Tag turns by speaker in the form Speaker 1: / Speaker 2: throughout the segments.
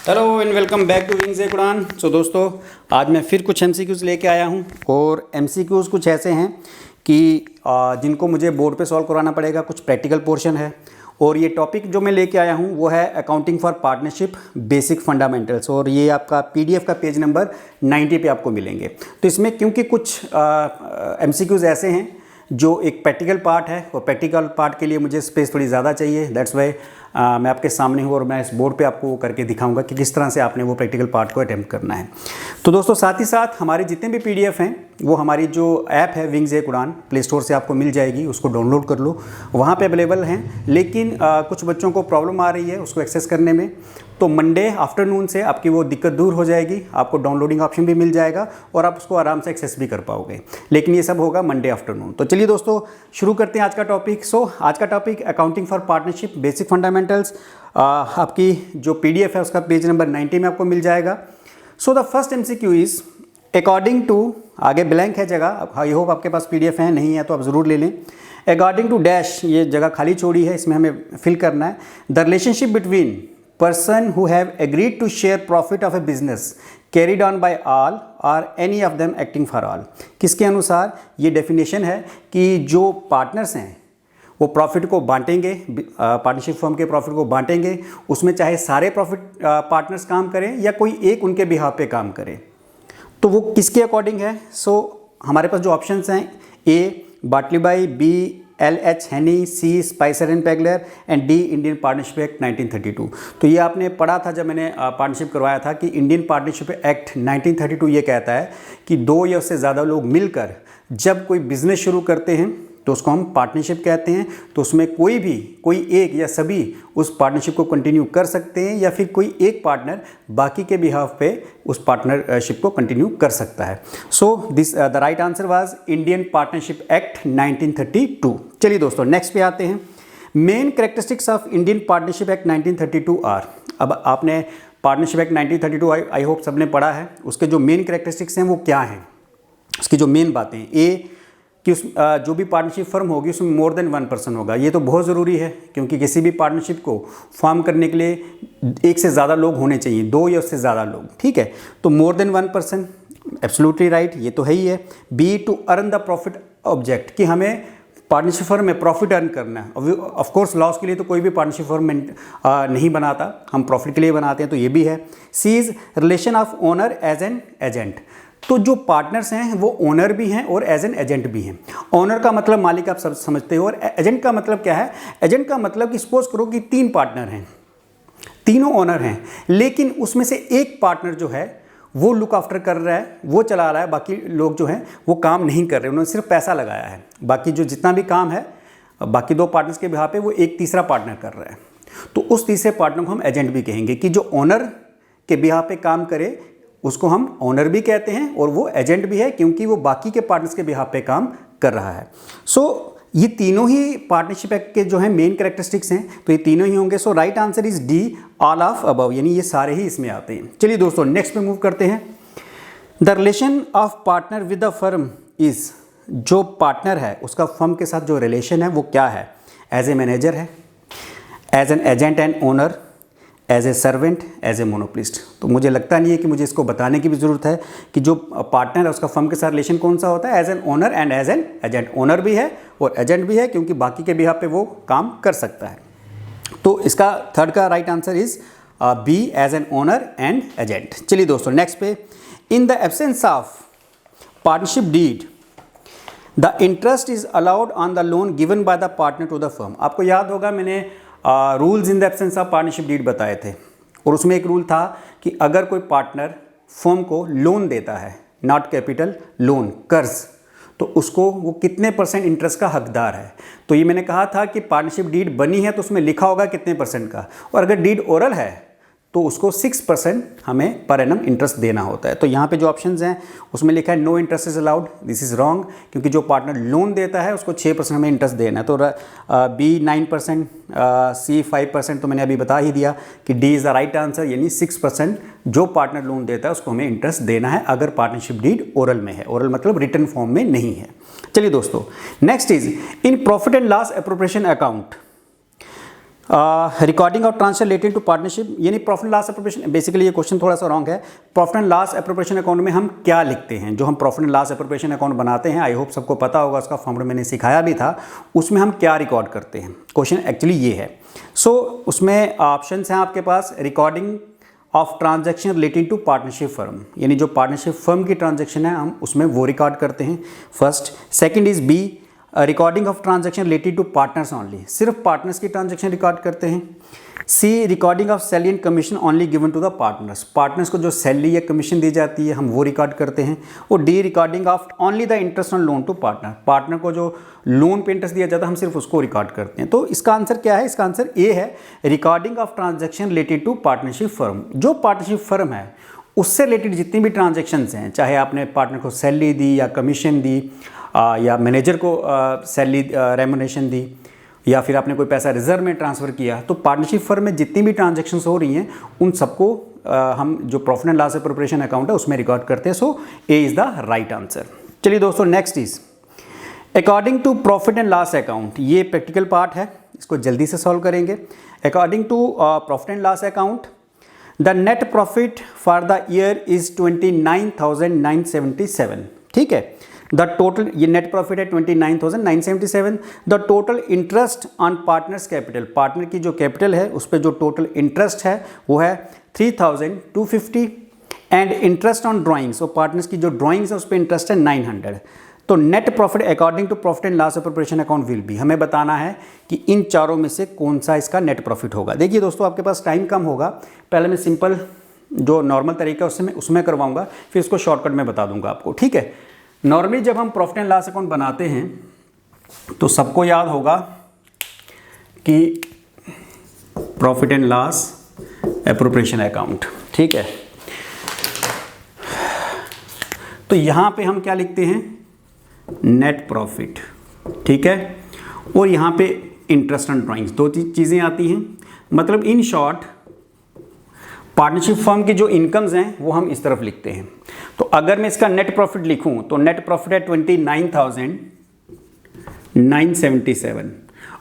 Speaker 1: Hello and welcome back to wings एक उड़ान। सो दोस्तों, आज मैं फिर कुछ एमसीक्यूज़ लेके आया हूँ और एमसीक्यूज़ कुछ ऐसे हैं कि जिनको मुझे बोर्ड पे सॉल्व करवाना पड़ेगा। कुछ प्रैक्टिकल पोर्शन है और ये टॉपिक जो मैं लेके आया हूँ वो है accounting for partnership basic fundamentals, और ये आपका पीडीएफ का पेज नंबर 90 पे आपको मिलेंगे। तो इसमें क्योंकि कुछ एमसीक्यूज़ ऐसे हैं जो एक प्रैक्टिकल पार्ट है और प्रैक्टिकल पार्ट के लिए मुझे स्पेस थोड़ी ज़्यादा चाहिए, दैट्स वाई मैं आपके सामने हूँ और मैं इस बोर्ड पे आपको वो करके दिखाऊंगा कि किस तरह से आपने वो प्रैक्टिकल पार्ट को अटेम्प्ट करना है। तो दोस्तों, साथ ही साथ हमारे जितने भी पीडीएफ हैं वो हमारी जो ऐप है विंग्स एक उड़ान, प्ले स्टोर से आपको मिल जाएगी, उसको डाउनलोड कर लो, वहाँ पे अवेलेबल हैं। लेकिन कुछ बच्चों को प्रॉब्लम आ रही है उसको एक्सेस करने में, तो मंडे आफ्टरनून से आपकी वो दिक्कत दूर हो जाएगी, आपको डाउनलोडिंग ऑप्शन भी मिल जाएगा और आप उसको आराम से एक्सेस भी कर पाओगे। लेकिन ये सब होगा मंडे आफ्टरनून। तो चलिए दोस्तों, शुरू करते हैं आज का टॉपिक। आज का topic accounting for partnership basic fundamentals. आपकी जो पीडीएफ है उसका पेज नंबर 90 में आपको मिल जाएगा। The first MCQ is according to, आगे ब्लैंक है जगह, आई होप आपके पास पीडीएफ है, नहीं है तो आप ज़रूर ले लें। अकॉर्डिंग टू डैश, ये जगह खाली छोड़ी है, इसमें हमें फिल करना है। The relationship between person who have agreed to share profit of a business carried on by all or any of them acting for all। किसके अनुसार ये डेफिनेशन है कि जो पार्टनर्स हैं वो प्रॉफिट को बांटेंगे, पार्टनरशिप फर्म के प्रॉफिट को बांटेंगे, उसमें चाहे सारे प्रॉफिट पार्टनर्स काम करें या कोई एक उनके बिहाफ पे काम करे, तो वो किसके अकॉर्डिंग है। हमारे पास जो ऑप्शंस हैं, ए बाटली by, B LH Haney, C Spicer and Pegler and D Indian partnership act 1932। तो ये आपने पढ़ा था जब मैंने पार्टनरशिप करवाया था कि इंडियन पार्टनरशिप एक्ट 1932 ये कहता है कि दो या उससे ज़्यादा लोग मिलकर जब कोई बिजनेस शुरू करते हैं तो उसको हम पार्टनरशिप कहते हैं। तो उसमें कोई एक या सभी उस पार्टनरशिप को कंटिन्यू कर सकते हैं या फिर कोई एक पार्टनर बाकी के बिहाफ पे उस पार्टनरशिप को कंटिन्यू कर सकता है। The right answer was Indian partnership act 1932। चलिए दोस्तों, नेक्स्ट पे आते हैं। Main characteristics of Indian partnership act 1932 are. अब आपने पार्टनरशिप एक्ट 1932 आई होप सबने पढ़ा है। उसके जो मेन कैरेक्टरिस्टिक्स हैं वो क्या हैं, उसकी जो मेन बातें, ए कि जो भी पार्टनरशिप फर्म होगी उसमें मोर देन 1 पर्सन होगा। ये तो बहुत ज़रूरी है क्योंकि किसी भी पार्टनरशिप को फॉर्म करने के लिए एक से ज़्यादा लोग होने चाहिए, दो या उससे ज़्यादा लोग, ठीक है। तो more than 1 person, absolutely right, ये तो है ही है। B to earn the profit object, कि हमें पार्टनरशिप फर्म में प्रॉफिट अर्न करना है। ऑफ कोर्स लॉस के लिए तो कोई भी पार्टनरशिप फर्म नहीं बनाता, हम प्रॉफिट के लिए बनाते हैं, तो ये भी है। C is relation of owner as an agent. तो जो पार्टनर्स हैं वो ओनर भी हैं और एज एन एजेंट भी हैं। ओनर का मतलब मालिक, आप सब समझते हो, और एजेंट का मतलब क्या है। एजेंट का मतलब कि सपोज करो कि 3 पार्टनर हैं, तीनों ओनर हैं, लेकिन उसमें से एक पार्टनर जो है वो लुक आफ्टर कर रहा है, वो चला रहा है, बाकी लोग जो हैं वो काम नहीं कर रहे, उन्होंने सिर्फ पैसा लगाया है। बाकी जो जितना भी काम है बाकी 2 पार्टनर्स के बिहाफ पे वो एक तीसरा पार्टनर कर रहा है। तो उस तीसरे पार्टनर को हम एजेंट भी कहेंगे, कि जो ओनर के बिहाफ पे काम करे उसको हम ओनर भी कहते हैं और वो एजेंट भी है क्योंकि वो बाकी के पार्टनर्स के बिहाफ पे काम कर रहा है। ये तीनों ही पार्टनरशिप एक्ट के जो है मेन कैरेक्टरिस्टिक्स हैं, तो ये तीनों ही होंगे। Right answer is D, all of above, यानी ये सारे ही इसमें आते हैं। चलिए दोस्तों, नेक्स्ट पे मूव करते हैं। The relation of partner with the firm is, जो पार्टनर है उसका फर्म के साथ जो रिलेशन है वो क्या है। एज ए मैनेजर है, as an agent and owner, as a servant, as a monopolist. तो मुझे लगता नहीं है कि मुझे इसको बताने की भी ज़रूरत है कि जो पार्टनर है उसका फर्म के साथ रिलेशन कौन सा होता है। As an owner and as an agent, owner भी है और एजेंट भी है क्योंकि बाकी के बिहाफ पे वो काम कर सकता है। तो इसका थर्ड का right answer is B, as an owner and agent. चलिए दोस्तों, नेक्स्ट पे, in the absence of partnership deed the interest is allowed on the loan given by the partner to the firm. आपको याद होगा मैंने rules in the absence of partnership deed बताए थे और उसमें एक रूल था कि अगर कोई पार्टनर फर्म को लोन देता है, नॉट कैपिटल, लोन, कर्ज, तो उसको वो कितने % इंटरेस्ट का हकदार है। तो ये मैंने कहा था कि पार्टनरशिप डीड बनी है तो उसमें लिखा होगा कितने % का, और अगर डीड ओरल है तो उसको 6% हमें पर एनम इंटरेस्ट देना होता है। तो यहाँ पे जो ऑप्शंस हैं उसमें लिखा है no interest is allowed, this is wrong, क्योंकि जो पार्टनर लोन देता है उसको 6% हमें इंटरेस्ट देना है। तो बी 9%, सी 5%, तो मैंने अभी बता ही दिया कि D is the right answer, यानी 6% जो पार्टनर लोन देता है उसको हमें इंटरेस्ट देना है अगर पार्टनरशिप डीड ओरल में है। ओरल मतलब रिटन फॉर्म में नहीं है। चलिए दोस्तों, next is in profit and loss appropriation account recording of transfer related to partnership, यानी profit and loss appropriation. Basically ये क्वेश्चन थोड़ा सा रॉन्ग है। Profit and loss appropriation account में हम क्या लिखते हैं, जो हम profit and loss appropriation account बनाते हैं, आई होप सबको पता होगा, उसका फॉर्मूला मैंने सिखाया भी था, उसमें हम क्या रिकॉर्ड करते हैं। क्वेश्चन एक्चुअली ये है। सो उसमें ऑप्शन हैं आपके पास, recording of transaction related to partnership firm, यानी जो पार्टनरशिप फर्म की ट्रांजैक्शन है हम उसमें वो रिकॉर्ड करते हैं first. Second is B, recording of transaction related to partners only, सिर्फ पार्टनर्स की ट्रांजैक्शन रिकॉर्ड करते हैं। C, recording of salary and commission only given to the partners, partners को जो सैलरी या कमीशन दी जाती है हम वो रिकॉर्ड करते हैं। और D, recording of only the interest on loan to partner, partner को जो लोन पे इंटरेस्ट दिया जाता है हम सिर्फ उसको रिकॉर्ड करते हैं। तो इसका आंसर क्या है? इसका आंसर ए है, recording of transaction related to partnership firm. जो पार्टनरशिप फर्म है उससे रिलेटेड जितनी भी ट्रांजैक्शंस हैं, चाहे आपने पार्टनर को सैलरी दी या कमीशन दी या मैनेजर को सैलरी रेम्युनरेशन दी या फिर आपने कोई पैसा रिजर्व में ट्रांसफ़र किया, तो पार्टनरशिप फर्म में जितनी भी ट्रांजैक्शंस हो रही हैं उन सबको हम जो profit and loss appropriation account है उसमें रिकॉर्ड करते हैं। So A is the right answer. चलिए दोस्तों, next is according to profit and loss account. ये प्रैक्टिकल पार्ट है, इसको जल्दी से सॉल्व करेंगे। According to profit and loss account, the net profit for the year is 29,977। ठीक है, द टोटल, ये नेट प्रॉफिट है 29,977। The total interest on partners capital, partner की जो कैपिटल है उस पर जो टोटल इंटरेस्ट है वो है 3,250। एंड इंटरेस्ट ऑन ड्राइंग्स, और पार्टनर्स की जो ड्राइंग्स है उस पर इंटरेस्ट है 900। तो net profit according to profit and loss appropriation account will be, हमें बताना है कि इन चारों में से कौन सा इसका नेट प्रॉफिट होगा। देखिए दोस्तों, आपके पास टाइम कम होगा, पहले मैं सिंपल जो नॉर्मल तरीका है उसमें करवाऊंगा, फिर इसको शॉर्टकट में बता दूंगा आपको। ठीक है, नॉर्मली जब हम प्रॉफिट एंड लॉस अकाउंट बनाते हैं तो सबको याद होगा कि profit and loss appropriation account. ठीक है, तो यहां पे हम क्या लिखते हैं? Net profit. ठीक है, और यहां पे इंटरेस्ट ऑन ड्राइंग्स, दो चीज़ें आती हैं। मतलब इन शॉर्ट पार्टनरशिप फर्म की जो इनकम्स हैं वो हम इस तरफ लिखते हैं। तो अगर मैं इसका नेट प्रॉफिट लिखूं तो नेट प्रॉफिट है 29,977।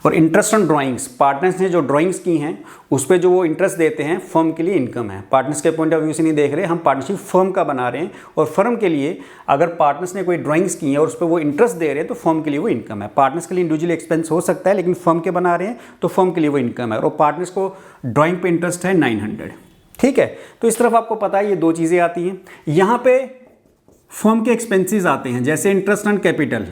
Speaker 1: और इंटरेस्ट ऑन ड्राइंग्स, पार्टनर्स ने जो ड्राइंग्स की हैं उस पर जो वो इंटरेस्ट देते हैं फर्म के लिए इनकम है। पार्टनर्स के पॉइंट ऑफ व्यू से नहीं देख रहे, हम पार्टनरशिप फर्म का बना रहे हैं, और फर्म के लिए अगर पार्टनर्स ने कोई ड्राइंग्स की हैं और उस पर वो इंटरेस्ट दे रहे हैं तो फर्म के लिए वो इनकम है। पार्टनर्स के लिए इंडिविजुअल एक्सपेंस हो सकता है, लेकिन फर्म के बना रहे हैं तो फर्म के लिए वो इनकम है, और पार्टनर्स को ड्राइंग पे इंटरेस्ट है 900। ठीक है, तो इस तरफ आपको पता है ये दो चीज़ें आती हैं। यहाँ पे फर्म के एक्सपेंसेस आते हैं, जैसे इंटरेस्ट ऑन कैपिटल।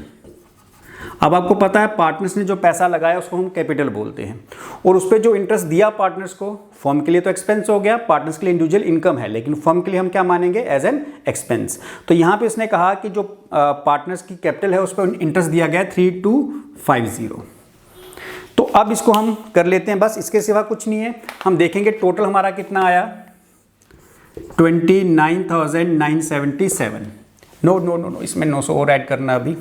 Speaker 1: अब आपको पता है पार्टनर्स ने जो पैसा लगाया उसको हम कैपिटल बोलते हैं, और उस पर जो इंटरेस्ट दिया पार्टनर्स को, फर्म के लिए तो एक्सपेंस हो गया, पार्टनर्स के लिए इंडिविजुअल इनकम है, लेकिन फर्म के लिए हम क्या मानेंगे? As an expense. तो यहाँ पे इसने कहा कि जो पार्टनर्स की कैपिटल है उस पर इंटरेस्ट दिया गया 3250। तो अब इसको हम कर लेते हैं, बस इसके सिवा कुछ नहीं है। हम देखेंगे टोटल हमारा कितना आया, 29,977। नो, इसमें 900 और ऐड करना अभी।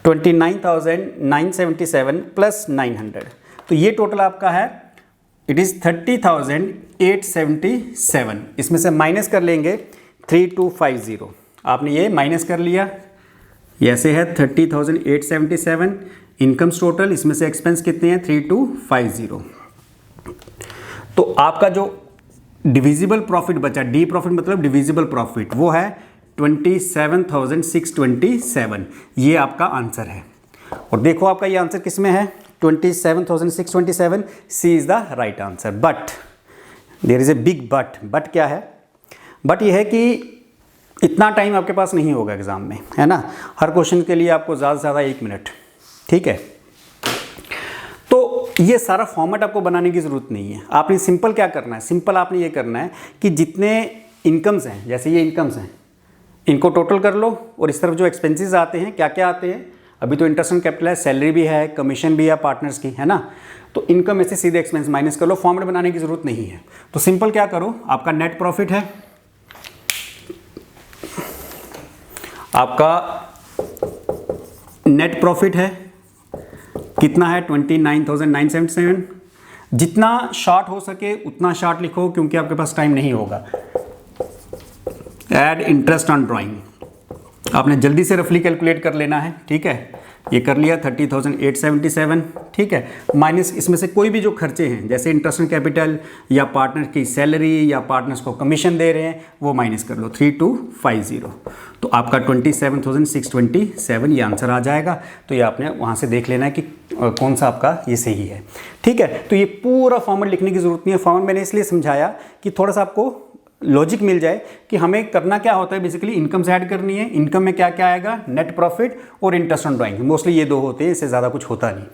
Speaker 1: 29,977 प्लस 900, तो ये टोटल आपका है, इट इज़ 30,877। इसमें से माइनस कर लेंगे 3250। आपने ये माइनस कर लिया, ये ऐसे है 30,877 इनकम्स टोटल, इसमें से एक्सपेंस कितने हैं? 3250। तो आपका जो डिविजिबल प्रॉफिट बचा, डी प्रॉफिट मतलब डिविजिबल प्रॉफिट, वो है 27,627। ये आपका आंसर है। और देखो आपका ये आंसर किस में है? 27,627। C is the right answer. But there is a big but. But क्या है? बट ये है कि इतना टाइम आपके पास नहीं होगा एग्जाम में, है ना। हर क्वेश्चन के लिए आपको ज़्यादा से ज़्यादा 1 मिनट। ठीक है, तो ये सारा फॉर्मेट आपको बनाने की ज़रूरत नहीं है। आपने सिंपल क्या करना है? सिंपल आपने ये करना है कि जितने इनकम्स हैं, जैसे ये इनकम्स हैं, इनको टोटल कर लो, और इस तरफ जो एक्सपेंसेस आते हैं, क्या क्या आते हैं? अभी तो इंटरेस्ट ऑन कैपिटल है, सैलरी भी है, कमीशन भी है पार्टनर्स की, है ना। तो इनकम में से सीधे एक्सपेंस माइनस कर लो, फॉर्मेट बनाने की ज़रूरत नहीं है। तो सिंपल क्या करो, आपका नेट प्रॉफिट है, आपका नेट प्रॉफिट है कितना है? 29,977। जितना शॉर्ट हो सके उतना शॉर्ट लिखो, क्योंकि आपके पास टाइम नहीं होगा। ऐड इंटरेस्ट ऑन ड्राइंग, आपने जल्दी से रफली कैलकुलेट कर लेना है। ठीक है, ये कर लिया 30,877, ठीक है, माइनस इसमें से कोई भी जो खर्चे हैं जैसे इंटरेस्ट ऑन कैपिटल या पार्टनर की सैलरी या पार्टनर्स को कमीशन दे रहे हैं वो माइनस कर लो 3250, तो आपका 27,627 ये आंसर आ जाएगा। तो ये आपने वहाँ से देख लेना है कि कौन सा आपका ये सही है, ठीक है। तो ये पूरा फॉर्मूला लिखने की ज़रूरत नहीं है, फॉर्मूला मैंने इसलिए समझाया कि थोड़ा सा आपको लॉजिक मिल जाए कि हमें करना क्या होता है। बेसिकली इनकम से ऐड करनी है, इनकम में क्या क्या आएगा, नेट प्रॉफिट और इंटरेस्ट ऑन ड्राइंग, मोस्टली ये दो होते हैं, इससे ज़्यादा कुछ होता नहीं।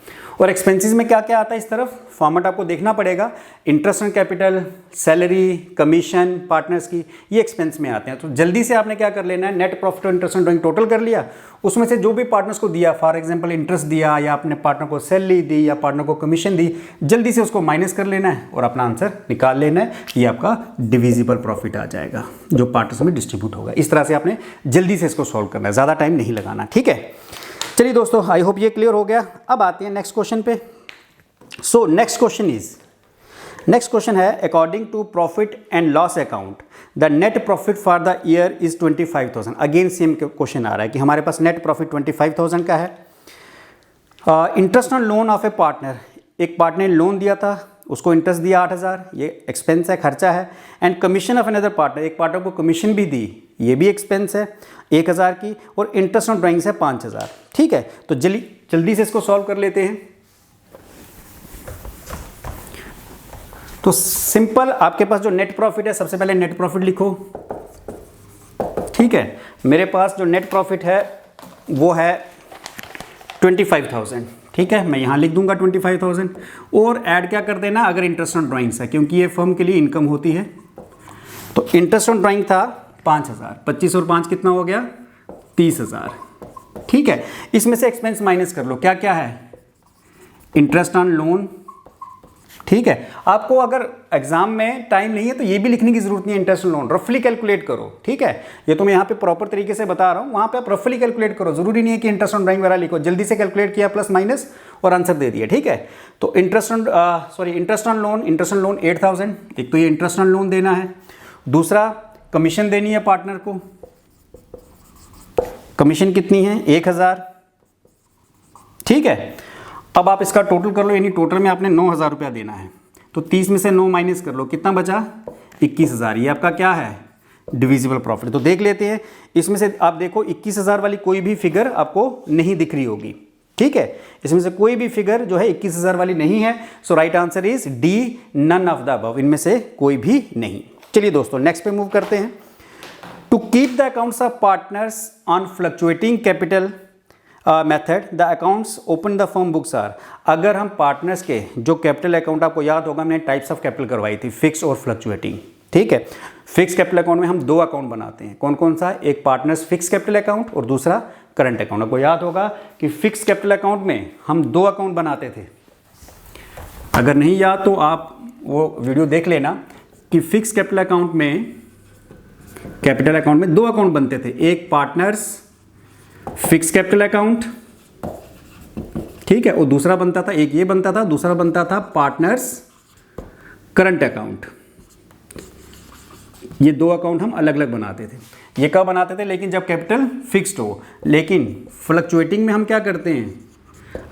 Speaker 1: और एक्सपेंसेस में क्या क्या आता है इस तरफ फॉर्मेट आपको देखना पड़ेगा, interest on capital, salary, commission, partners की, ये एक्सपेंस में आते हैं। तो जल्दी से आपने क्या कर लेना है, नेट प्रॉफिट और इंटरेस्ट ऑन ड्राइंग टोटल कर लिया, उसमें से जो भी पार्टनर्स को दिया, फॉर एग्जाम्पल इंटरेस्ट दिया या अपने पार्टनर को सैलरी दी या पार्टनर को कमीशन दी, जल्दी से उसको माइनस कर लेना है और अपना आंसर निकाल लेना है। ये आपका डिविजिबल प्रॉफिट आ जाएगा जो पार्टनर्स में डिस्ट्रीब्यूट होगा। इस तरह से आपने जल्दी से इसको सॉल्व करना है, ज़्यादा टाइम नहीं लगाना, ठीक है। चलिए दोस्तों, आई होप ये क्लियर हो गया। अब आते हैं नेक्स्ट क्वेश्चन पे। सो नेक्स्ट क्वेश्चन है, according to profit and loss account the net profit for the year is 25,000। Again same question आ रहा है कि हमारे पास नेट प्रॉफिट 25,000 का है। Interest on loan of A partner, एक पार्टनर ने लोन दिया था, उसको इंटरेस्ट दिया 8,000, ये एक्सपेंस है, खर्चा है। And commission of another partner, एक पार्टनर को कमीशन भी दी, ये भी एक्सपेंस है 1,000 की, और इंटरेस्ट ऑन ड्राइंग्स है 5,000, ठीक है। तो जल्दी से इसको सॉल्व कर लेते हैं। तो सिंपल, आपके पास जो नेट प्रॉफिट है, सबसे पहले नेट प्रॉफिट लिखो, ठीक है। मेरे पास जो नेट प्रॉफिट है वो है 25,000, ठीक है, मैं यहाँ लिख दूंगा 25,000, और ऐड क्या कर देना, अगर इंटरेस्ट ऑन ड्राइंग्स है, क्योंकि ये फर्म के लिए इनकम होती है। तो इंटरेस्ट ऑन ड्राइंग था 5,000, 25 और 5 कितना हो गया, 30,000, ठीक है। इसमें से एक्सपेंस माइनस कर लो, क्या क्या है, इंटरेस्ट ऑन लोन, ठीक है। आपको अगर एग्जाम में टाइम नहीं है तो ये भी लिखने की जरूरत नहीं है, इंटरेस्ट ऑन लोन रफली कैलकुलेट करो, ठीक है। ये तो मैं यहाँ पे प्रॉपर तरीके से बता रहा हूँ, वहाँ पे आप रफली कैलकुलेट करो, जरूरी नहीं है कि इंटरेस्ट ऑन ड्राइंग वगैरह लिखो, जल्दी से कैलकुलेट किया प्लस माइनस और आंसर दे दिया, ठीक है। तो इंटरेस्ट ऑन लोन 8,000, एक तो ये इंटरेस्ट ऑन लोन देना है, दूसरा कमीशन देनी है पार्टनर को, कमीशन कितनी है 1,000, ठीक है। अब आप इसका टोटल कर लो, यानी टोटल में आपने 9,000 रुपया देना है, तो 30 में से 9 माइनस कर लो, कितना बचा 21,000, ये आपका क्या है, डिविजिबल प्रॉफिट। तो देख लेते हैं, इसमें से आप देखो 21,000 वाली कोई भी फिगर आपको नहीं दिख रही होगी, ठीक है। इसमें से कोई भी फिगर जो है 21,000 वाली नहीं है, so right answer is D, none of the above, इनमें से कोई भी नहीं। चलिए दोस्तों, नेक्स्ट पे मूव करते हैं। To keep the accounts of partners on fluctuating capital method the accounts open the firm books are, अगर हम पार्टनर्स के जो कैपिटल अकाउंट, आपको याद होगा मैंने टाइप्स ऑफ कैपिटल करवाई थी, फिक्स और फ्लक्चुएटिंग, ठीक है। फिक्स कैपिटल अकाउंट में हम 2 अकाउंट बनाते हैं, कौन कौन सा, एक पार्टनर्स फिक्स कैपिटल अकाउंट और दूसरा करंट अकाउंट। आपको याद होगा कि फिक्स कैपिटल अकाउंट में हम 2 अकाउंट बनाते थे, अगर नहीं याद तो आप वो वीडियो देख लेना कि फिक्स कैपिटल अकाउंट में 2 अकाउंट बनते थे, एक पार्टनर्स फिक्स कैपिटल अकाउंट, ठीक है, और दूसरा बनता था, एक ये बनता था, दूसरा बनता था पार्टनर्स करंट अकाउंट। ये 2 अकाउंट हम अलग अलग बनाते थे। ये कब बनाते थे, लेकिन जब कैपिटल फिक्स्ड हो। लेकिन फ्लक्चुएटिंग में हम क्या करते हैं,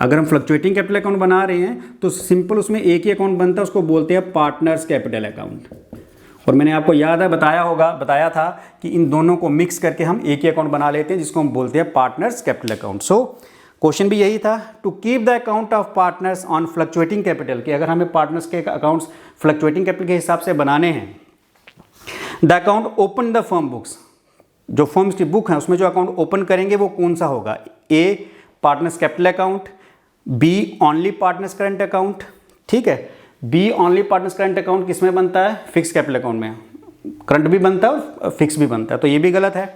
Speaker 1: अगर हम फ्लक्चुएटिंग कैपिटल अकाउंट बना रहे हैं तो सिंपल उसमें एक ही अकाउंट बनता है, उसको बोलते हैं पार्टनर्स कैपिटल अकाउंट। और मैंने आपको याद है बताया था कि इन दोनों को मिक्स करके हम एक ही अकाउंट बना लेते हैं, जिसको हम बोलते हैं partners capital account. So question भी यही था, to keep the account of partners on fluctuating capital, कि अगर हमें पार्टनर्स के अकाउंट्स फ्लक्चुएटिंग कैपिटल के हिसाब से बनाने हैं, the account open the firm books, जो फर्म्स की बुक है उसमें जो अकाउंट ओपन करेंगे वो कौन सा होगा, A partners capital account, B only partners current account, ठीक है। B only partners current account किस में बनता है, फिक्स कैपिटल अकाउंट में, करंट भी बनता है और फिक्स भी बनता है, तो ये भी गलत है।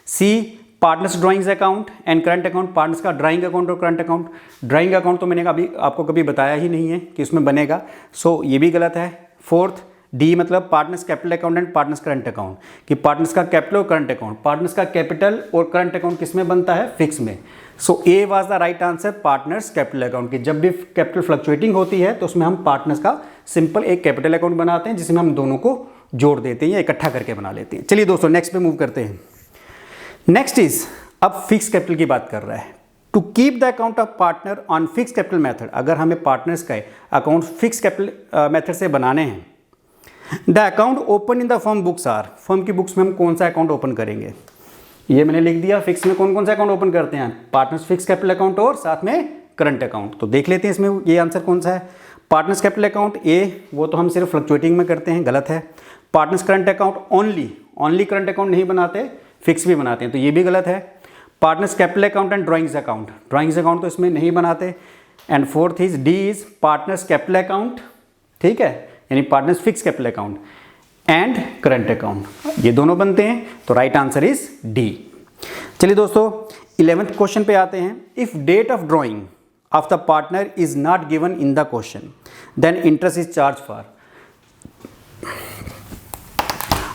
Speaker 1: C partners drawings account and current account, partners का ड्राइंग अकाउंट और करंट अकाउंट, ड्राइंग अकाउंट तो मैंने अभी आपको कभी बताया ही नहीं है कि उसमें बनेगा, सो ये भी गलत है। फोर्थ डी मतलब partners capital account and partners current account, कि पार्टनर्स का कैपिटल और करंट अकाउंट, पार्टनर्स का कैपिटल और करंट अकाउंट किस में बनता है, फिक्स में। So A was the right answer, partners capital account, की जब भी कैपिटल फ्लक्चुएटिंग होती है तो उसमें हम पार्टनर्स का सिंपल एक कैपिटल अकाउंट बनाते हैं, जिसमें हम दोनों को जोड़ देते हैं या इकट्ठा करके बना लेते हैं। चलिए दोस्तों, नेक्स्ट पे मूव करते हैं। नेक्स्ट इज, अब फिक्स कैपिटल की बात कर रहा है। To keep the account of partner on fix capital method, अगर हमें पार्टनर्स का अकाउंट फिक्स कैपिटल मेथड से बनाने हैं। The account open in the firm books are, firm की बुक्स में हम कौन सा अकाउंट ओपन करेंगे, ये मैंने लिख दिया। फिक्स में कौन कौन सा अकाउंट ओपन करते हैं, पार्टनर्स फिक्स कैपिटल अकाउंट और साथ में करंट अकाउंट। तो देख लेते हैं इसमें ये आंसर कौन सा है। पार्टनर्स कैपिटल अकाउंट ए, वो तो हम सिर्फ फ्लक्चुएटिंग में करते हैं, गलत है। Partners current account only current account नहीं बनाते, फिक्स भी बनाते हैं, तो ये भी गलत है। Partners capital account and drawings account तो इसमें नहीं बनाते। And fourth is D is partners capital account, ठीक है, यानी partners fix capital account and current account, ये दोनों बनते हैं। तो राइट आंसर इज डी। चलिए दोस्तों 11th क्वेश्चन पे आते हैं। If date of drawing of the partner is not given in the question then interest is charge for.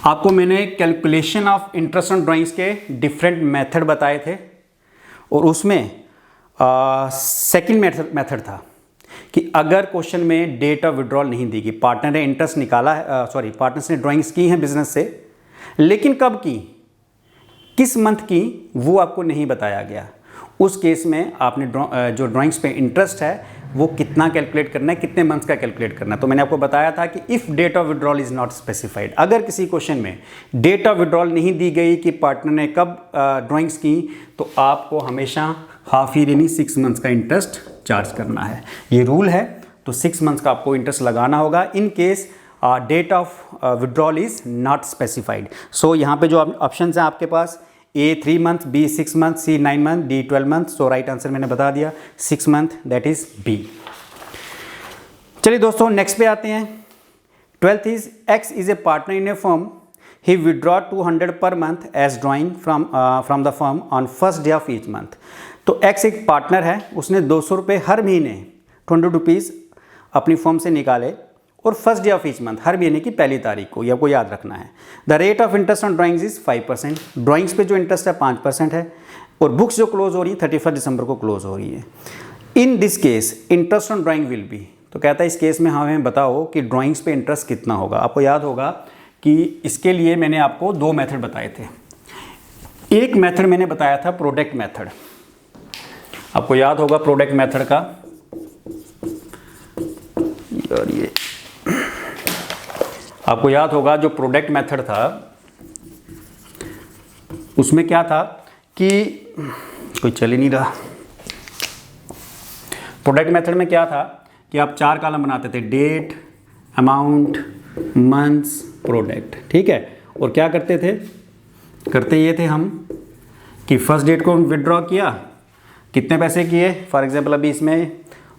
Speaker 1: आपको मैंने calculation of interest on drawings के डिफरेंट मेथड बताए थे और उसमें सेकंड मेथड था कि अगर क्वेश्चन में डेट ऑफ विड्रॉल नहीं दी गई, पार्टनर ने इंटरेस्ट निकाला है, पार्टनर्स ने ड्राइंग्स की हैं बिजनेस से, लेकिन कब की, किस मंथ की, वो आपको नहीं बताया गया। उस केस में आपने जो ड्राइंग्स पे इंटरेस्ट है वो कितना कैलकुलेट करना है, कितने मंथ्स का कैलकुलेट करना है। तो मैंने आपको बताया था कि if date of withdrawal is not specified, अगर किसी क्वेश्चन में डेट ऑफ विड्रॉल नहीं दी गई कि पार्टनर ने कब ड्राइंग्स की, तो आपको हमेशा हाफ ईयर यानी 6 मंथ्स का इंटरेस्ट चार्ज करना है। ये रूल है, तो 6 मंथ्स का आपको इंटरेस्ट लगाना होगा in case date of withdrawal is not specified. सो यहाँ पे जो ऑप्शन हैं आपके पास, A 3 month, B 6 month, C 9 month, D 12 month. So right answer मैंने बता दिया 6 मंथ, दैट इज बी। चलिए दोस्तों नेक्स्ट पे आते हैं। 12th is X is a partner in a firm, he withdraw 200 per month as drawing from the firm on first day of each month. तो X एक पार्टनर है, उसने 200 रुपये हर महीने 200 रुपीज़ अपनी फर्म से निकाले और first day of each month, हर महीने की पहली तारीख को, ये आपको याद रखना है। The rate of interest on drawings is 5%, drawings पे जो इंटरेस्ट है 5% है, और बुक्स जो क्लोज हो रही है 31 दिसंबर को क्लोज हो रही है। इन this case interest on drawing will be, तो कहता है इस केस में हमें बताओ कि ड्राइंग्स पे इंटरेस्ट कितना होगा। आपको याद होगा कि इसके लिए मैंने आपको 2 मेथड बताए थे। एक मेथड मैंने बताया था प्रोडक्ट मेथड, आपको याद होगा प्रोडक्ट मेथड का, और ये आपको याद होगा जो प्रोडक्ट मेथड था उसमें क्या था कि कोई चल ही नहीं रहा। प्रोडक्ट मेथड में क्या था कि आप 4 कॉलम बनाते थे, डेट, अमाउंट, मंथ्स, प्रोडक्ट, ठीक है। और क्या करते ये थे हम कि फर्स्ट डेट को विड्रॉ किया, कितने पैसे किए, फॉर एग्जांपल अभी इसमें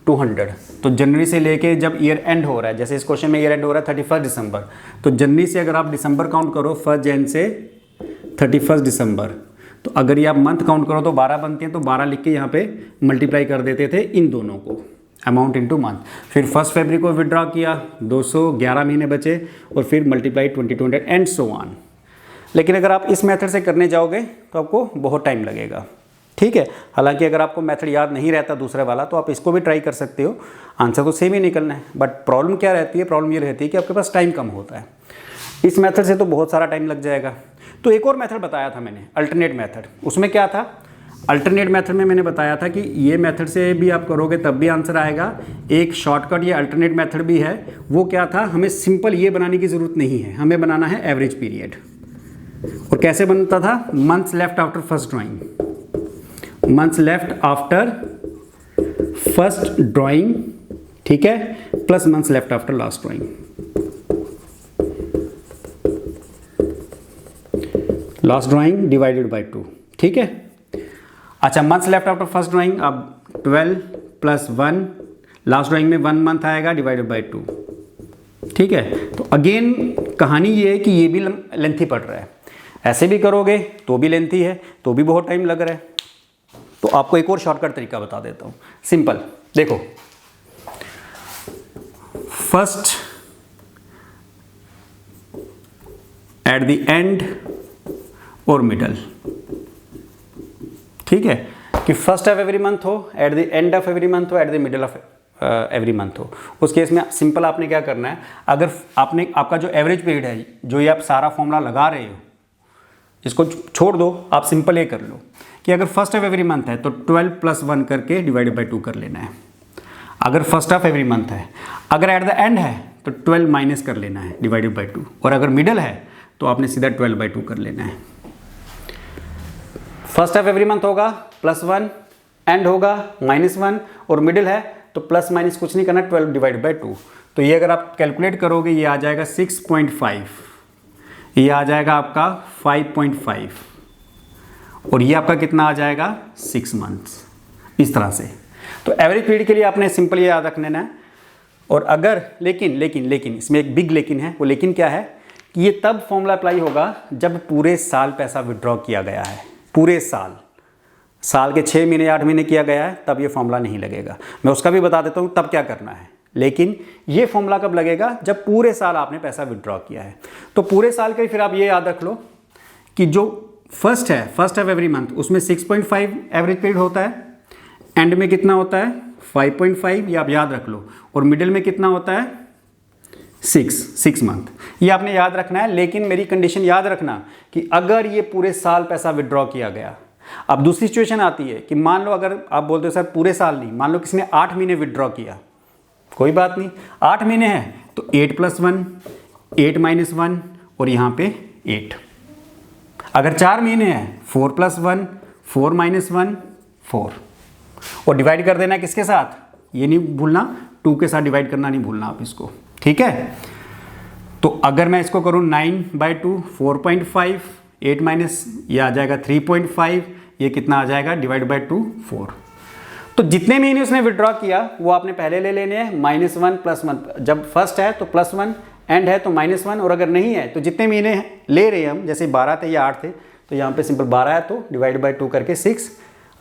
Speaker 1: 200, तो जनवरी से लेके जब ईयर एंड हो रहा है, जैसे इस क्वेश्चन में ईयर एंड हो रहा है 31 दिसंबर, तो जनवरी से अगर आप दिसंबर काउंट करो 1 जन से 31 दिसंबर, तो अगर ये आप मंथ काउंट करो तो 12 बनते हैं, तो 12 लिख के यहाँ पे मल्टीप्लाई कर देते थे इन दोनों को, अमाउंट इनटू मंथ। फिर 1 फरवरी को विड्रॉ किया, 211 महीने बचे, और फिर मल्टीप्लाई 2200 एंड सो ऑन। लेकिन अगर आप इस मेथड से करने जाओगे तो आपको बहुत टाइम लगेगा, ठीक है। हालांकि अगर आपको मेथड याद नहीं रहता दूसरे वाला, तो आप इसको भी ट्राई कर सकते हो, आंसर तो सेम ही निकलना है। बट प्रॉब्लम क्या रहती है, प्रॉब्लम ये रहती है कि आपके पास टाइम कम होता है। इस मेथड से तो बहुत सारा टाइम लग जाएगा। तो एक और मेथड बताया था मैंने, अल्टरनेट मेथड। उसमें क्या था, अल्टरनेट मेथड में मैंने बताया था कि ये मेथड से भी आप करोगे तब भी आंसर आएगा। एक शॉर्टकट ये अल्टरनेट मेथड भी है, वो क्या था, हमें सिंपल ये बनाने की ज़रूरत नहीं है, हमें बनाना है एवरेज पीरियड। और कैसे बनता था, months left after first drawing, months left after first drawing, ठीक है, plus months left after last drawing. Last drawing divided by 2, ठीक है। अच्छा, months left after first drawing, अब 12 + 1, लास्ट ड्राइंग में 1 मंथ आएगा डिवाइडेड बाय 2, ठीक है। तो अगेन कहानी ये है कि ये भी लेंथी पड़ रहा है, ऐसे भी करोगे तो भी लेंथी है, तो भी बहुत टाइम लग रहा है। तो आपको एक और शॉर्टकट तरीका बता देता हूँ, सिंपल। देखो, फर्स्ट एट द एंड और मिडल, ठीक है, कि फर्स्ट ऑफ एवरी मंथ हो, at the end of every month हो, at the middle of every month हो। उस केस में सिंपल आपने क्या करना है, अगर आपका जो एवरेज पीरियड है, जो ये आप सारा फॉर्मूला लगा रहे हो, इसको छोड़ दो, आप सिंपल ये कर लो कि अगर फर्स्ट ऑफ एवरी मंथ है तो 12 प्लस 1 करके डिवाइडेड बाई 2 कर लेना है, अगर फर्स्ट ऑफ एवरी मंथ है। अगर एट द एंड है तो 12 माइनस कर लेना है डिवाइडेड बाई 2, और अगर मिडल है तो आपने सीधा 12 बाई 2 कर लेना है। फर्स्ट ऑफ एवरी मंथ होगा +1, एंड होगा -1, और मिडिल है तो प्लस माइनस कुछ नहीं करना, 12 डिवाइड बाई 2। तो ये अगर आप कैलकुलेट करोगे ये आ जाएगा 6.5, ये आ जाएगा आपका 5.5, और ये आपका कितना आ जाएगा 6 मंथ्स, इस तरह से। तो एवरेज पीरियड के लिए आपने सिंपल ये याद रख लेना है। और अगर लेकिन इसमें एक बिग लेकिन है, वो लेकिन क्या है कि ये तब फॉर्मूला अप्लाई होगा जब पूरे साल पैसा विड्रॉ किया गया है, पूरे साल के 6 महीने 8 महीने किया गया है, तब ये फॉर्मूला नहीं लगेगा। मैं उसका भी बता देता हूँ तब क्या करना है। लेकिन ये फॉर्मूला कब लगेगा, जब पूरे साल आपने पैसा विड्रॉ किया है। तो पूरे साल के फिर आप ये याद रख लो कि जो फर्स्ट है, फर्स्ट ऑफ एवरी मंथ, उसमें 6.5 एवरेज पीरियड होता है, एंड में कितना होता है 5.5, ये आप याद रख लो, और मिडिल में कितना होता है 6 मंथ, ये आपने याद रखना है। लेकिन मेरी कंडीशन याद रखना कि अगर ये पूरे साल पैसा विड्रॉ किया गया। अब दूसरी सिचुएशन आती है कि मान लो अगर आप बोलते हो सर पूरे साल नहीं, मान लो किसी ने 8 महीने विड्रॉ किया, कोई बात नहीं, 8 महीने हैं तो 8 + 1, 8 - 1, और यहाँ पे 8। अगर 4 महीने हैं 4 + 1, 4 - 1, 4, और डिवाइड कर देना किसके साथ, ये नहीं भूलना, 2 के साथ डिवाइड करना नहीं भूलना आप इसको, ठीक है। तो अगर मैं इसको करूँ 9/2, 4.5, 8 माइनस ये आ जाएगा 3.5, ये कितना आ जाएगा डिवाइड बाई 2, 4। तो जितने महीने उसने विड्रॉ किया वो आपने पहले ले लेने हैं, -1 + 1, जब फर्स्ट है तो +1, एंड है तो -1, और अगर नहीं है तो जितने महीने ले रहे हैं हम, जैसे 12 थे या 8 थे, तो यहाँ पे सिंपल 12 है तो डिवाइड बाई 2 करके 6,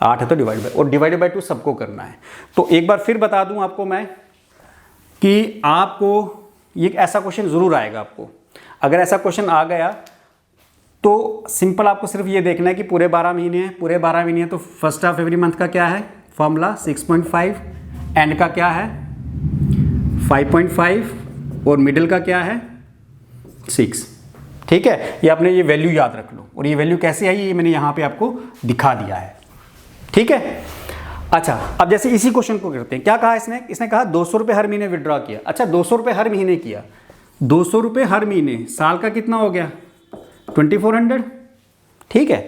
Speaker 1: 8 है तो डिवाइड बाई, और डिवाइड बाई 2 सबको करना है। तो एक बार फिर बता दूं आपको मैं कि आपको ये ऐसा क्वेश्चन ज़रूर आएगा आपको। अगर ऐसा क्वेश्चन आ गया तो सिंपल आपको सिर्फ ये देखना है कि पूरे 12 महीने हैं, पूरे 12 महीने हैं तो फर्स्ट ऑफ एवरी मंथ का क्या है फॉर्मूला 6.5, एंड का क्या है 5.5, और मिडिल का क्या है 6, ठीक है। ये आपने ये वैल्यू याद रख लो, और ये वैल्यू कैसे आई ये मैंने यहाँ पे आपको दिखा दिया है, ठीक है। अच्छा, अब जैसे इसी क्वेश्चन को करते हैं, क्या कहा इसने कहा 200 रुपये हर महीने विड्रॉ किया। अच्छा, 200 रुपये हर महीने किया, 200 रुपये हर महीने, साल का कितना हो गया 2400, ठीक है।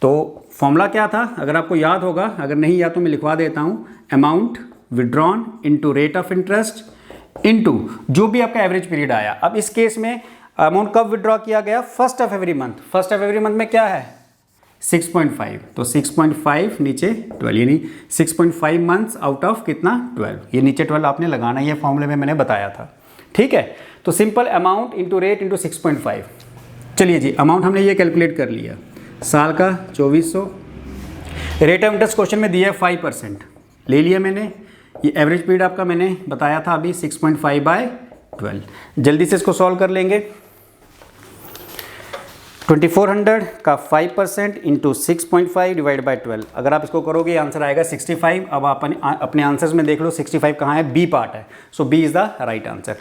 Speaker 1: तो फॉर्मूला क्या था अगर आपको याद होगा, अगर नहीं याद तो मैं लिखवा देता हूँ, amount withdrawn into rate of interest into जो भी आपका एवरेज पीरियड आया। अब इस केस में अमाउंट कब विड्रॉ किया गया, first of every month, first of every month में क्या है 6.5, तो 6.5 नीचे 12, यानी 6.5 मंथ्स आउट ऑफ कितना 12, ये नीचे 12 आपने लगाना, ये फॉर्मूले में मैंने बताया था, ठीक है। तो simple amount into rate into 6.5। चलिए जी, अमाउंट हमने ये कैलकुलेट कर लिया, साल का 2400, रेट ऑफ इंटरेस्ट क्वेश्चन में दिया है 5%, ले लिया मैंने। ये एवरेज पीरियड आपका मैंने बताया था अभी 6.5/12। जल्दी से इसको सॉल्व कर लेंगे। 2400 का 5% इंटू 6.5 डिवाइड बाई 12, अगर आप इसको करोगे आंसर आएगा 65। अब आप अपने आंसर्स में देख लो 65 कहाँ है, बी पार्ट है, so B is the right answer.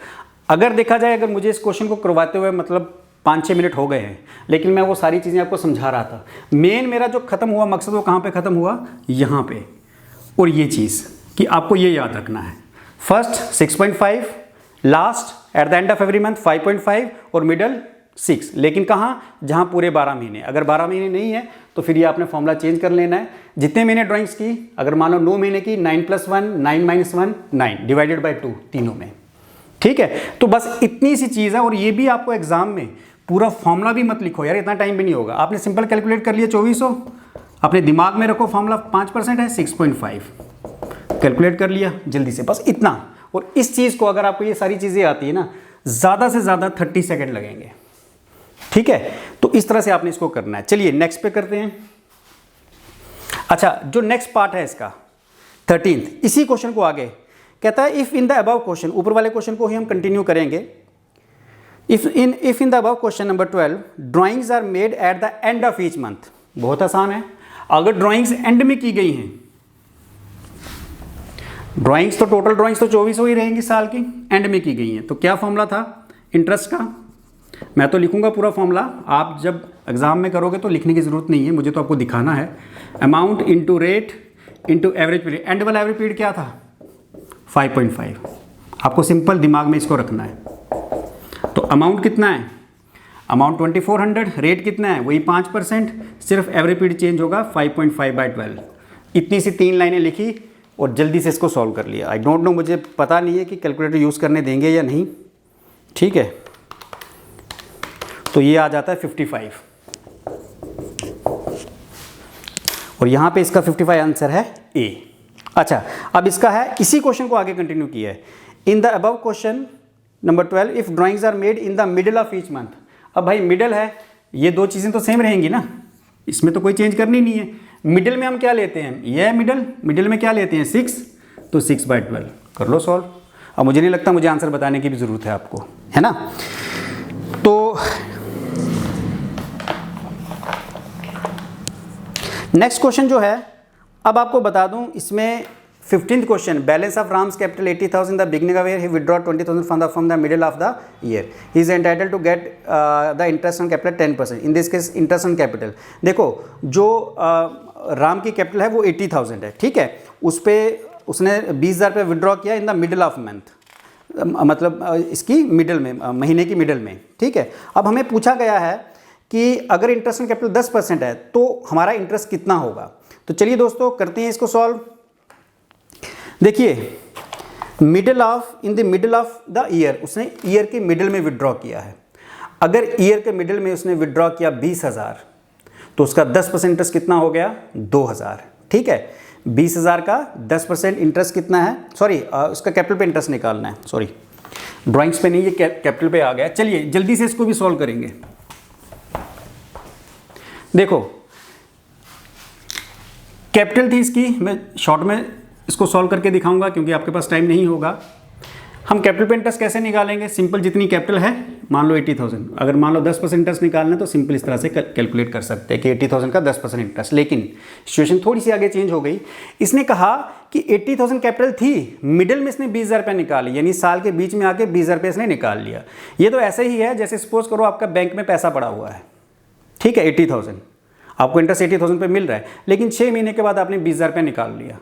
Speaker 1: अगर देखा जाए, अगर मुझे इस क्वेश्चन को करवाते हुए मतलब 5-6 मिनट हो गए हैं, लेकिन मैं वो सारी चीज़ें आपको समझा रहा था। मेन मेरा जो खत्म हुआ मकसद वो कहाँ पे ख़त्म हुआ, यहाँ पे। और ये चीज़ कि आपको ये याद रखना है, first 6.5, last eight the end of every month 5.5, और मिडल 6, लेकिन कहाँ, जहाँ पूरे 12 महीने। अगर 12 महीने नहीं है तो फिर ये आपने फॉर्मूला चेंज कर लेना है। जितने महीने ड्राइंग्स की, अगर मान लो 9 महीने की, 9 + 1, 9 - 1, 9 डिवाइडेड बाई 2 तीनों में, ठीक है। तो बस इतनी सी चीज़ है। और ये भी आपको एग्जाम में पूरा फॉर्मूला भी मत लिखो यार, इतना टाइम भी नहीं होगा। आपने सिंपल कैलकुलेट कर लिया 2400, अपने दिमाग में रखो फॉर्मूला 5% है 6.5, कैलकुलेट कर लिया जल्दी से, बस इतना। और इस चीज़ को अगर आपको ये सारी चीज़ें आती है ना, ज़्यादा से ज़्यादा 30 सेकेंड लगेंगे, ठीक है। तो इस तरह से आपने इसको करना है। चलिए नेक्स्ट पे करते हैं। अच्छा, जो नेक्स्ट पार्ट है इसका 13th, इसी क्वेश्चन को आगे कहता है if in the above question, ऊपर वाले क्वेश्चन को ही हम कंटिन्यू करेंगे। If in the above question number 12 drawings are made at the end of each month, बहुत आसान है। अगर ड्राइंग्स एंड में की गई हैं, ड्राइंग्स तो टोटल ड्राइंग्स तो 2400 ही रहेंगी साल की, एंड में की गई हैं, तो क्या फॉर्मूला था इंटरेस्ट का। मैं तो लिखूंगा पूरा फॉर्मूला, आप जब एग्ज़ाम में करोगे तो लिखने की ज़रूरत नहीं है, मुझे तो आपको दिखाना है। Amount into rate into average period, and वाला एवरेज पीरियड क्या था 5.5। आपको सिंपल दिमाग में इसको रखना है। तो अमाउंट कितना है, अमाउंट 2400, रेट कितना है वही 5%, सिर्फ एवरेज पीरियड चेंज होगा 5.5/12। इतनी सी 3 लाइनें लिखी और जल्दी से इसको सॉल्व कर लिया। आई डोंट नो, मुझे पता नहीं है कि कैलकुलेटर यूज़ करने देंगे या नहीं, ठीक है। तो ये आ जाता है 55 और यहाँ पे इसका 55 आंसर है ए। अच्छा, अब इसका है, इसी क्वेश्चन को आगे कंटिन्यू किया है। In the above question number 12 if drawings are made in the middle of each month. अब भाई मिडिल है, ये दो चीज़ें तो सेम रहेंगी ना, इसमें तो कोई चेंज करनी नहीं है। मिडिल में हम क्या लेते हैं, ये है मिडिल में क्या लेते हैं 6, तो 6/12 कर लो सॉल्व। अब मुझे नहीं लगता मुझे आंसर बताने की भी ज़रूरत है आपको, है ना। तो नेक्स्ट क्वेश्चन जो है, अब आपको बता दूं, इसमें 15th question, balance of Ram's capital 80,000 the beginning of year, he withdraw 20,000 from the middle of the year, he is entitled to get the interest on capital 10%, in this case interest on capital. देखो जो राम की capital है वो 80,000 है, ठीक है, उस पर उसने 20,000 रुपये विड्रॉ किया इन द मिडिल ऑफ मंथ, मतलब इसकी मिडिल में, महीने की मिडिल में, ठीक है। अब हमें पूछा गया है कि अगर इंटरेस्ट ऑन कैपिटल 10% है तो हमारा इंटरेस्ट कितना होगा। तो चलिए दोस्तों करते हैं इसको सॉल्व। देखिए इन the middle of the year, उसने ईयर के मिडिल में विड्रॉ किया है। अगर ईयर के मिडिल में उसने विड्रॉ किया 20,000 तो उसका 10% इंटरेस्ट कितना हो गया 2,000, ठीक है। 20,000 का 10% इंटरेस्ट कितना है, सॉरी उसका कैपिटल पे इंटरेस्ट निकालना है, सॉरी ड्राइंग्स पे नहीं, ये कैपिटल पे आ गया। चलिए जल्दी से इसको भी सॉल्व करेंगे। देखो कैपिटल थी इसकी, मैं शॉर्ट में इसको सॉल्व करके दिखाऊंगा क्योंकि आपके पास टाइम नहीं होगा। हम कैपिटल पे इंटरेस्ट कैसे निकालेंगे, सिंपल, जितनी कैपिटल है मान लो 80,000, अगर मान लो 10% इंटरेस्ट निकालना है तो सिंपल इस तरह से कैलकुलेट कर सकते हैं कि 80,000 का 10% इंटरेस्ट। लेकिन सिचुएशन थोड़ी सी आगे चेंज हो गई, इसने कहा कि 80,000 कैपिटल थी, मिडिल में इसने 20,000 रुपये निकाली, यानी साल के बीच में आके 20,000 रुपये इसने निकाल लिया। ये तो ऐसे ही है जैसे सपोज करो आपका बैंक में पैसा पड़ा हुआ है, ठीक है, 80,000, आपको इंटरेस्ट 80,000 पे मिल रहा है, लेकिन 6 महीने के बाद आपने 20,000 रुपये निकाल लिया।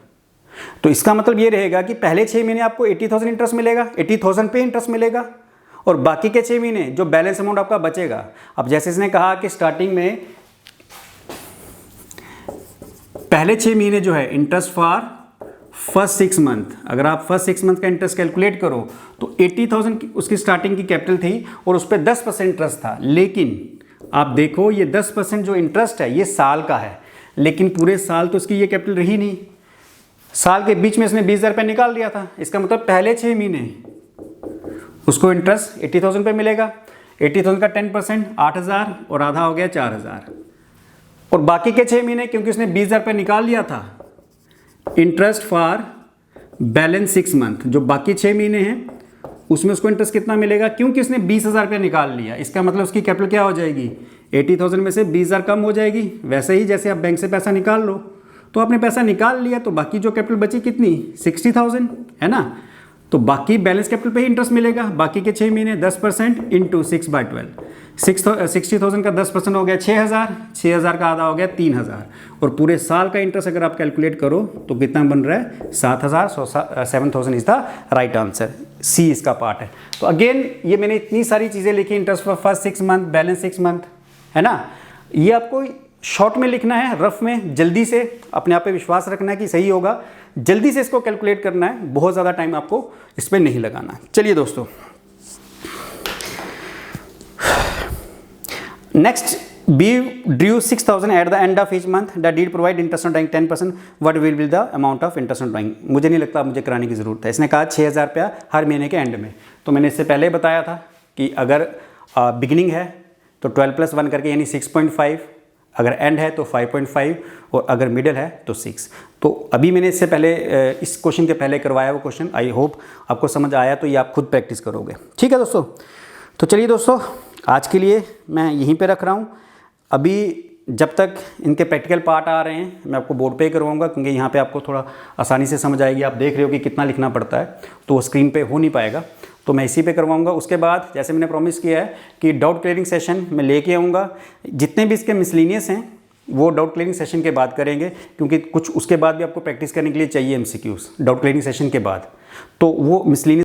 Speaker 1: तो इसका मतलब ये रहेगा कि पहले 6 महीने आपको 80,000 इंटरेस्ट मिलेगा, 80,000 पे इंटरेस्ट मिलेगा, और बाकी के 6 महीने जो बैलेंस अमाउंट आपका बचेगा। अब जैसे इसने कहा कि स्टार्टिंग में पहले 6 महीने जो है इंटरेस्ट फॉर फर्स्ट 6 मंथ, अगर आप फर्स्ट 6 मंथ का इंटरेस्ट कैलकुलेट करो तो 80,000 उसकी स्टार्टिंग की कैपिटल थी और उस पर 10% इंटरेस्ट था। लेकिन आप देखो ये 10% जो इंटरेस्ट है ये साल का है, लेकिन पूरे साल तो इसकी ये कैपिटल रही नहीं, साल के बीच में इसने 20,000 रुपये निकाल लिया था। इसका मतलब पहले 6 महीने उसको इंटरेस्ट 80,000 पे मिलेगा। 80,000 का 10% 8,000 और आधा हो गया 4,000, और बाकी के 6 महीने क्योंकि उसने 20,000 रुपये निकाल लिया था, इंटरेस्ट फॉर बैलेंस 6 मंथ, जो बाकी 6 महीने हैं उसमें उसको इंटरेस्ट कितना मिलेगा, क्योंकि उसने 20,000 रुपये निकाल लिया। इसका मतलब उसकी कैपिटल क्या हो जाएगी, 80,000 में से 20,000 कम हो जाएगी। वैसे ही जैसे आप बैंक से पैसा निकाल लो, तो आपने पैसा निकाल लिया तो बाकी जो कैपिटल बची कितनी 60,000, है ना। तो बाकी बैलेंस कैपिटल पे ही इंटरेस्ट मिलेगा बाकी के 6 महीने, 10% इंटू 6/12, 60,000 का 10% हो गया 6,000, 6,000 का आधा हो गया 3,000, और पूरे साल का इंटरेस्ट अगर आप कैलकुलेट करो तो कितना बन रहा है 7,000। 7,000 इज द राइट आंसर, सी इसका पार्ट है। तो अगेन ये मैंने इतनी सारी चीज़ें लिखी, interest for first 6 month, balance 6 month, है ना। ये आपको शॉर्ट में लिखना है, रफ में, जल्दी से, अपने आप पे विश्वास रखना है कि सही होगा, जल्दी से इसको कैलकुलेट करना है, बहुत ज़्यादा टाइम आपको इस पर नहीं लगाना। चलिए दोस्तों next, B due 6,000 at the end of each month, the deed provide interest on drawing 10%, what will be the amount of interest on drawing. मुझे नहीं लगता मुझे कराने की ज़रूरत है। इसने कहा 6,000 रुपया हर महीने के एंड में, तो मैंने इससे पहले बताया था कि अगर बिगिनिंग है तो 12 + 1 करके यानी 6.5, अगर एंड है तो 5.5, और अगर मिडिल है तो 6। तो अभी मैंने इससे पहले इस क्वेश्चन के पहले करवाया वो क्वेश्चन, आई होप आपको समझ आया, तो ये आप खुद प्रैक्टिस करोगे, ठीक है दोस्तों। तो चलिए दोस्तों आज के लिए मैं यहीं पे रख रहा हूँ। अभी जब तक इनके प्रैक्टिकल पार्ट आ रहे हैं मैं आपको बोर्ड पे ही करवाऊँगा, क्योंकि यहाँ पे आपको थोड़ा आसानी से समझ आएगी। आप देख रहे हो कि कितना लिखना पड़ता है, तो वो स्क्रीन पे हो नहीं पाएगा। तो मैं इसी पे करवाऊंगा। उसके बाद जैसे मैंने प्रॉमिस किया है कि डाउट क्लियरिंग सेशन मैं लेके आऊँगा। जितने भी इसके मिसलिनियस हैं वो डाउट क्लियरिंग सेशन के बाद करेंगे, क्योंकि कुछ उसके बाद भी आपको प्रैक्टिस करने के लिए चाहिए MCQs डाउट क्लियरिंग सेशन के बाद। तो वो मिसलिनियस